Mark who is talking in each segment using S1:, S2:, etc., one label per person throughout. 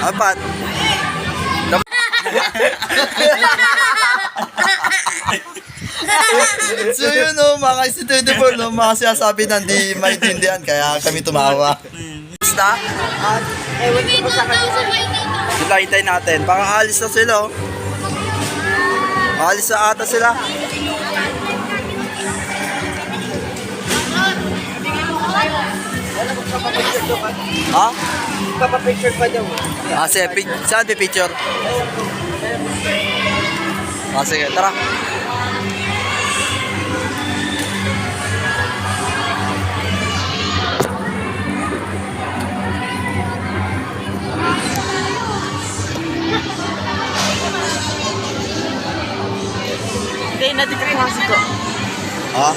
S1: Apat. So yun o, mga student no, mga sinasabi na hindi maintindihan, kaya kami tumawa. Basta?
S2: Ewan ko sa kanila.
S1: Sila, hintayin natin. Baka alis na sila oh. Alis na ata sila. Ha?
S2: Papapicture pa daw.
S1: Sige, saan di picture? Sige, tara.
S2: Hindi, natikring kasi ko.
S1: Ha?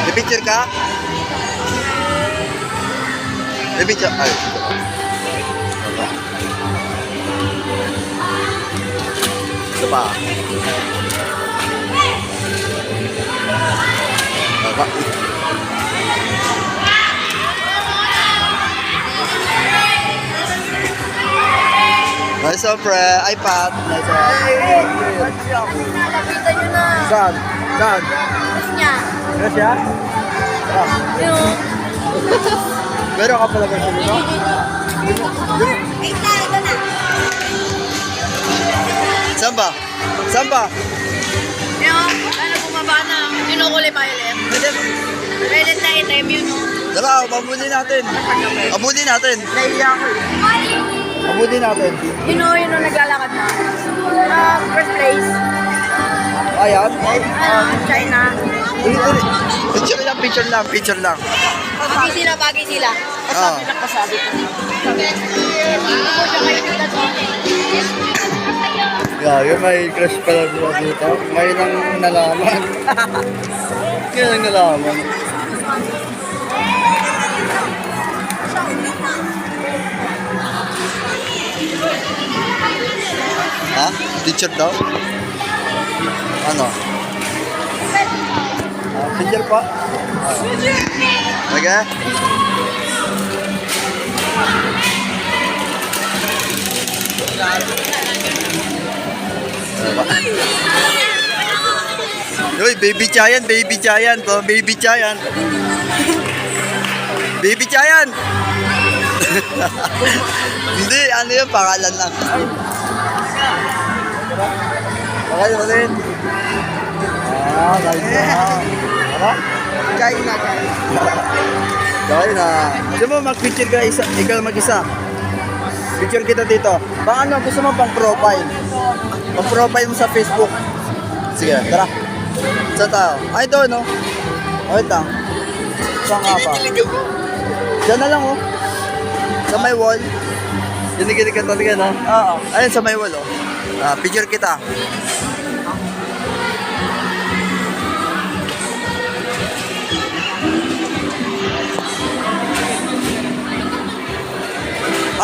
S1: Di picture ka? Di picture? Ay. Ito pa. Apa? Nice one, pre. iPad. Nice one.
S2: Nalapitan nyo na.
S1: Saan? Saan?
S2: Tapos niya.
S1: Yes, ya?
S2: Yung...
S1: Meron ka pala kasi dito?
S2: Wait lang, ito na.
S1: Saan ba? Saan ba?
S2: Yung, ano bumaba na, kinukulay violet. Violet na item yun, no?
S1: Tara, pabuli natin. Abuli natin.
S2: Naiya ko eh.
S1: Abuli natin.
S2: Yun o, naglalakad na. First place.
S1: Ayan.
S2: China.
S1: Ulit. Picture lang, picture lang, picture lang.
S2: Bagay sila.
S1: Ah.
S2: Nakasabi ko. Hindi mo siya kayo nila doon.
S1: Yeah, yung may crush pala dito. Ngayon ang nalaman. Ngayon ang nalaman. Ha? Teacher daw? Ano? Teacher pa? Okay? Uy, baby giant, baby giant, oh, baby giant. Baby giant. Hindi, ano yun, pangalan lang. Okay, ulit. Nice na. Ano?
S2: China.
S1: Okay na. Gusto mo mag-picture ka isa, ikaw mag-isa. Picture kita dito. Bang ano, gusto mo pang profile? Pang profile mo sa Facebook. Sige, tara. Saan tayo? Ay, doon, no? Wait lang. Saan nga ba? Diyan na lang, oh. Sa may wall. Dinigilig ka talaga, no? Oo. Ayun, sa may wall, oh. Picture kita.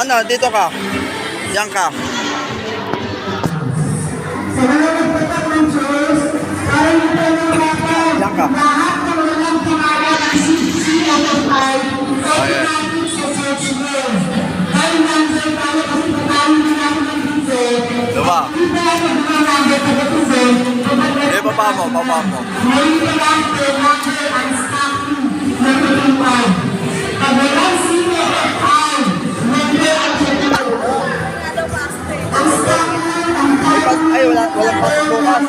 S1: Ano, dito ka. Diyan ka. Diyan ka. Ayan. Diba? Eh, baba mo, baba mo. Ay, walang pasok bukas.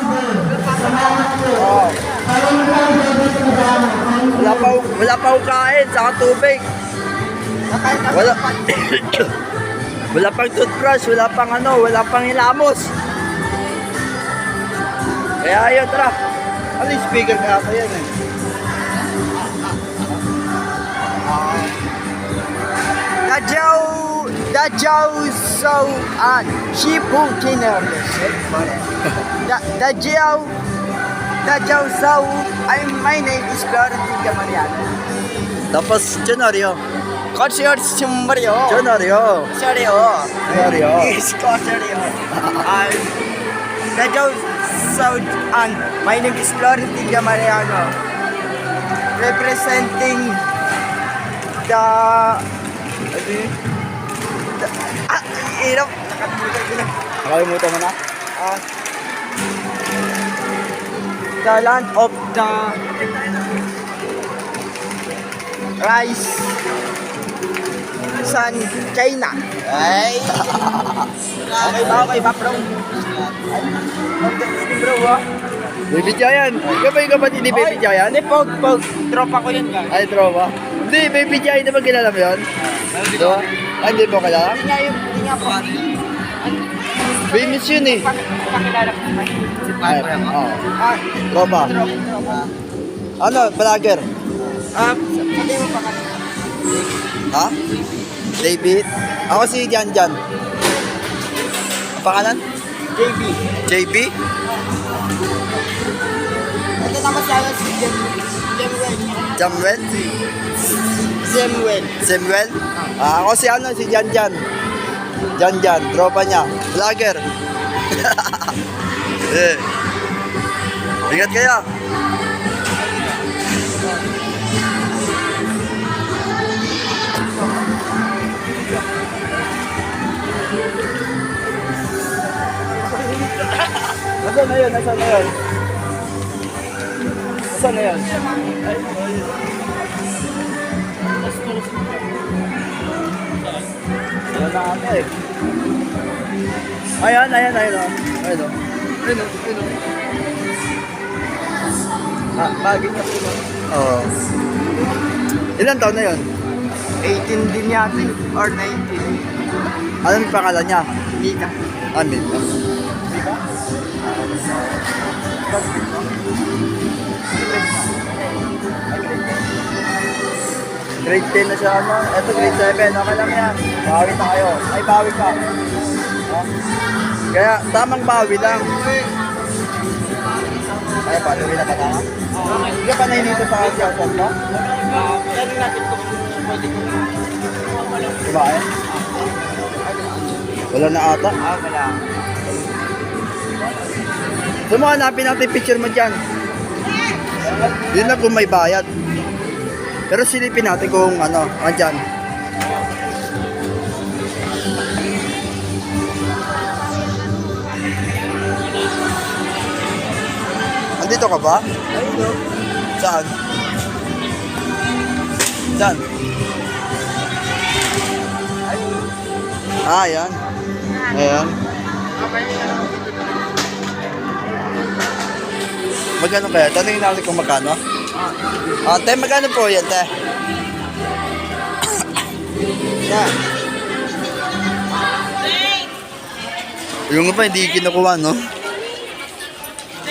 S1: Oh. Wala pa akong kain, saka tubig. Wala. Wala pang toothbrush, wala pang ano, wala pang hilamos. Kaya ayun, tara. Ano yung speaker ka ako yan eh?
S2: Dajau Sau An Shipu Kiner. Dajau Sau. My name is Florentine Gamariano.
S1: Tapos, Jonario.
S2: Consortium Mario.
S1: Jonario.
S2: Sorry,
S1: Jonario.
S2: Yes, Consortium. Dajau
S3: South and my name is Florentino Mariano. Representing the hirap.
S1: Nakalimutan mo na?
S3: The land of the rice sun China. Ay. Okay ba bro? Bro,
S1: Baby Giant. Ikaw ba yung kapatid ni Baby Giant?
S3: Hindi, tropa ko yun ka.
S1: Ay, tropa. Hindi, Baby Giant. Di ba kilala mo yun? Diba? Ay, hindi mo kilala?
S3: Hindi nga po.
S1: Famous yun eh.
S3: Pakilala ko naman.
S1: Ay, oo. Tropa. Ano, vlogger?
S3: Sabi mo pa kasi.
S1: Ha? David? Ako si Jan Jan. Ang pangalan?
S3: JB.
S1: JB?
S3: Ito naman sa akin si
S1: Jamwell?
S3: Samuel.
S1: Samuel? Ako si si Jan Jan. Jan Jan, tropa niya. Vlogger. Eh. Ingat kayo. Nasaan na yun? Nasaan na yun? Nasaan na yun? Wala na ata eh. Ayan. Ayun o.
S3: Bagay niya po.
S1: Oo. Ilan taon na yun?
S3: 18 din yata or 19.
S1: Anong pangalan niya?
S3: Mika.
S1: Amin. Grade 10 na siya ano? Ito grade 7. Okay lang yan. Bawi na kayo. Ay, bawi ka. Ha? Kaya tamang bawi lang. Ay, paluwi na ka na? Hindi ka pa nahinito sa siyasat mo?
S3: Tanong natin kung pwede ko.
S1: Kumain? Wala na ata.
S3: Wala.
S1: So mo hanapin natin yung picture mo dyan. Yun lang kung may bayad. Pero silipin natin kung ano, andyan. Andito ka ba? Saan? Saan? Ah, yan. Ayan. Magkano kaya? Tanungin natin kung magkano. Te, magkano po yan, te? Yan. Yung pa, hindi kinukuha, no?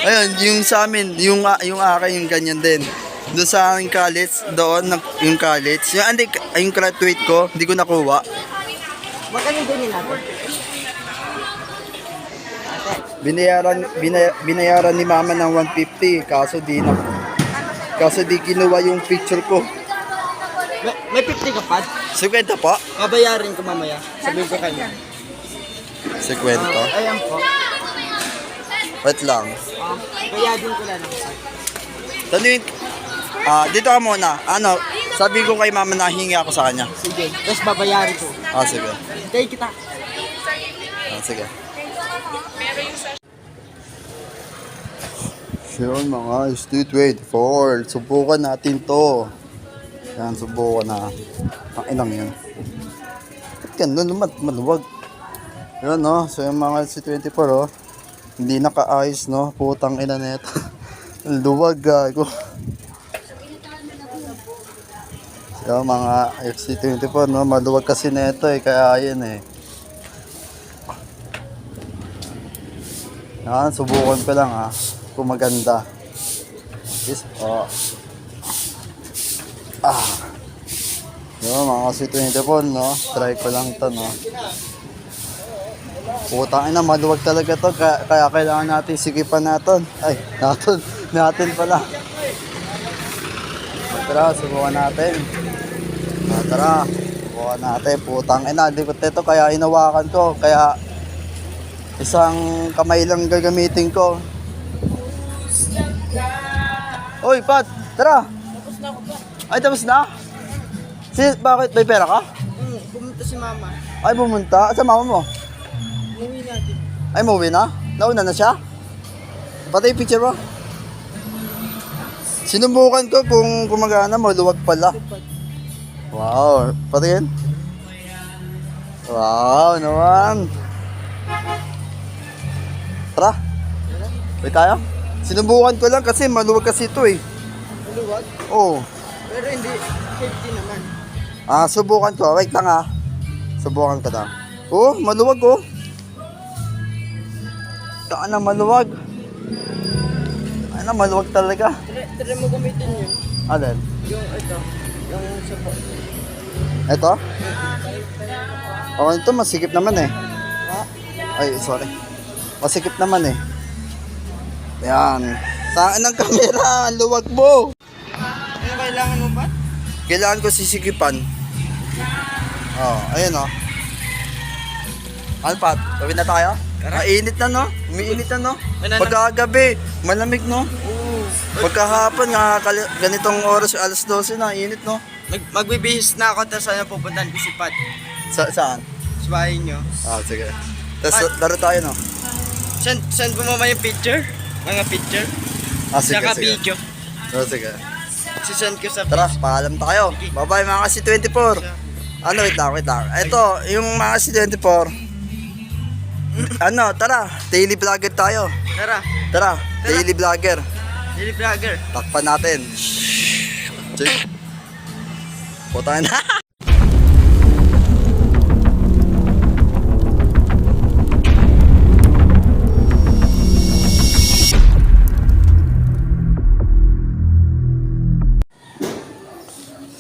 S1: Ayun, yung sa amin, yung akin, yung ganyan din. Doon sa aking college, doon, yung college. Yung graduate ko, hindi ko nakuha.
S3: Magkano din natin?
S1: Binayaran ni mama ng 150, kaso di kinuha yung picture ko.
S3: May 50 ka pa?
S1: 50 po?
S3: Babayarin ko mamaya. Sabihin ko kanya.
S1: 50?
S3: Ayan po.
S1: Wait lang.
S3: Bayadin ko lang.
S1: Tanungin, dito ka muna. Ano, sabi ko kay mama na hingi ako sa kanya.
S3: Sige. Tapos babayarin ko.
S1: Sige.
S3: Tayo kita.
S1: Sige. Yun mga street wait for subukan natin to. Yan, subukan na. Ang inang yan. Ba't ganun naman maluwag? Yan no, so yung mga C24 oh. Hindi nakaayos no, putang ina neto. Luwag gago. So mga FC24 no, maluwag kasi neto eh, kaya ayun eh. Yan, subukan pa lang ha. Kung maganda. Yes, oh. Yun, mga C24 no. Try ko lang to no. Putang ina, maluwag talaga to. Kaya kailangan natin sigipan natin. Ay, natin pala. Tara, subukan natin. Tara, subukan natin. Putang ina, likot nito kaya hinawakan ko. Kaya isang kamay lang gagamitin ko. Oy, Pat, tara.
S3: Tapos na ako pa.
S1: Ay, tapos na? Bakit? May pera ka?
S3: Pumunta si mama.
S1: Ay, pumunta. Sa mama mo?
S3: Umuwi natin.
S1: Ay, mauwi na? Nauna na siya? Pati yung picture mo. Sinubukan ko kung gumagana, maluwag pala. Wow, pati yun. Wow, naman. Tara. Wait tayo. Sinubukan ko lang kasi maluwag kasi ito eh.
S3: Maluwag?
S1: Oo.
S3: Pero hindi. Safety naman.
S1: Subukan ko. Wait lang Subukan ko lang. Oh, maluwag oh. Taan na maluwag. Ay na, maluwag talaga.
S3: Try mo gamitin yun.
S1: Alin?
S3: Yung ito. Yung support.
S1: Ito? Oh, ito masikip naman eh.
S3: Ha?
S1: Ay, sorry. Masikip naman eh. Yan. Saan ang kamera? Ang luwag mo.
S3: Ano kailangan mo ba?
S1: Kailangan ko sisikipan. Ayun Ano Pat? Gawin na tayo? Mainit na no? Umiinit na no? Pagkagabi, malamig no? Pagkahapon, ganitong oras, alas 12 na, init no?
S3: Magbibihis na ako, tapos ano pupuntahan ko si Pat.
S1: Saan?
S3: Sa bahay nyo.
S1: Sige. Tapos laro tayo no?
S3: Send mo mama yung picture? Mga picture?
S1: Sige,
S3: Saka
S1: sige.
S3: video.
S1: Sige.
S3: Sisend ko sa
S1: Tara, paalam tayo. Bye-bye mga kasi-24. Wait lang. Ito, yung mga kasi-24. Tara, daily vlogger tayo.
S3: Tara.
S1: Daily vlogger.
S3: Daily vlogger.
S1: Takpan natin. Check. Putain na.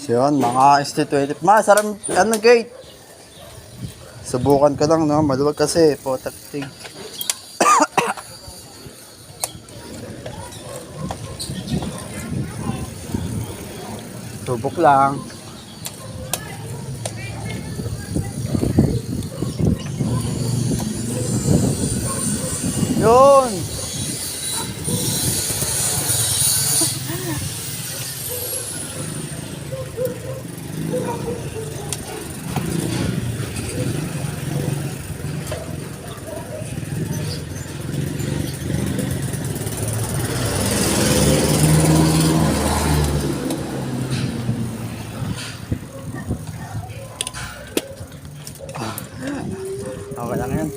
S1: So yun, mga ST20. Sarap, gate. Subukan ko lang, no? Maluwag kasi, potak thing. Subok lang. Yun. Okay lang yan.